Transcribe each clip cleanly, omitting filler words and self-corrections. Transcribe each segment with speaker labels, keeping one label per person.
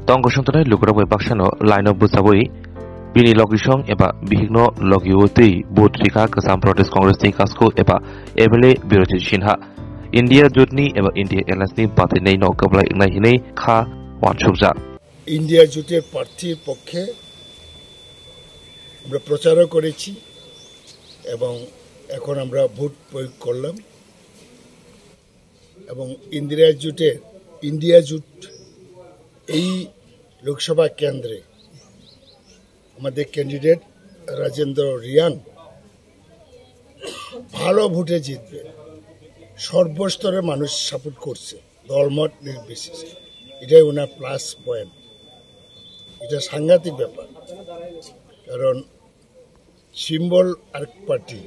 Speaker 1: Tongkosongtanai lukuraboi baksano line of busaboi bini logisong eba bihigno logiwotei bot rika kasam protest congress ni kasko eba MLA Biroti Sinha India jutni eba India Alliance ni batinei no kabla ingnai hinei kha wansubja
Speaker 2: India জোটের প্রার্থীর পক্ষে আমরা প্রচারও করেছি এবং এখন আমরা vote প্রয়োগ করলাম এবং ইন্ডিয়া জোট এই লোকসভা কেন্দ্রে আমাদের ক্যান্ডিডেট রাজেন্দ্র রিয়াং ভালো ভোটে জিতবে সর্বস্তরের মানুষ সাপোর্ট করছে দলমত নির্বিশেষে এটাই ওনার প্লাস পয়েন্ট এটা সাংঘাতিক ব্যাপার কারণ সিম্বল আরেক পার্টি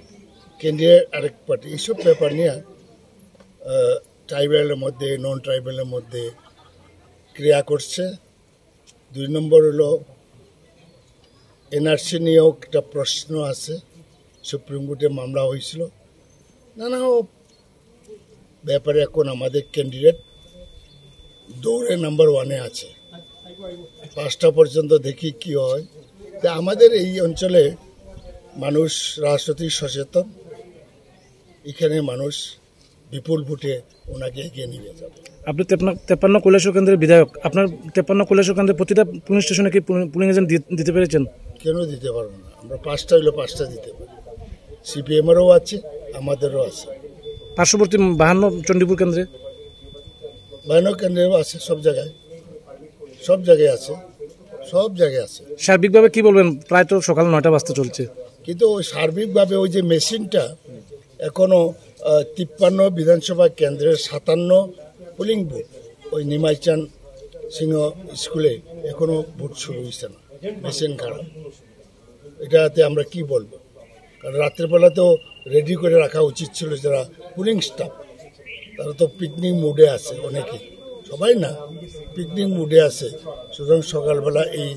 Speaker 2: ক্যান্ডিডেট আরেক পার্টি এইসব ব্যাপার নিয়ে ট্রাইবালের মধ্যে নন ট্রাইবালের মধ্যে ক্রিয়া করছে 2 নম্বর হলো এনআরসি নিয়েও একটা প্রশ্ন আছে সুপ্রিম কোর্টে মামলা হয়েছিল নানা ব্যাপারে এখন আমাদের ক্যান্ডিডেট দৌড়ে নাম্বার 1-এ আছে 5টা পর্যন্ত দেখি কি হয় তা আমাদের এই অঞ্চলে মানুষ রাজনৈতিক সচেতন এখানে মানুষ বিপুল ভোটে ওনাকে এগিয়ে নিয়ে যাবে
Speaker 3: আপনি 53 কৈলাসহর কেন্দ্রের বিধায়ক আপনার 53 কৈলাসহর কেন্দ্রের প্রতিটা পুলিশ স্টেশনে কি পুলিং এজেন্ট দিতে পেরেছেন
Speaker 2: কেন দিতে পারবো না আমরা 5টা হইলে 5টা দিতে পারি সিপিএমেরও আছে আমাদেরও আছে
Speaker 3: পার্শ্ববর্তী 52 চণ্ডীপুর কেন্দ্রে
Speaker 2: 52 কেন্দ্রেও আছে সব জায়গায় আছে
Speaker 3: সার্বিকভাবে কি বলবেন প্রায় তো সকাল 9টা বাজতে চলছে
Speaker 2: কিন্তু সার্বিকভাবে ওই যে মেশিনটা এখনো 53 বিধানসভা কেন্দ্রের 57 পোলিং বুথ ওই নিমাইচান সিংহ স্কুলে এখনো ভোট শুরু হয়েছে না মেশিন খারাপ এটাতে আমরা কি বলবো কারণ রাত্রেবেলা তো রেডি করে রাখা উচিত ছিল যারা পোলিং স্টাফ তারা তো পিকনিক মুডে আছে অনেকে সবাই না পিকনিক মুডে আছে সুতরাং সকালবেলা এই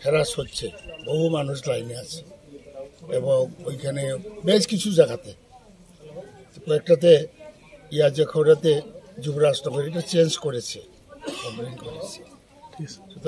Speaker 2: হ্যারাস হচ্ছে বহু মানুষ লাইনে আছে এবং ওইখানে বেশ কিছু জায়গাতে কয়েকটাতে যে খবরাতে যুবরাজনগর এটা চেঞ্জ করেছে কমপ্লেন করেছে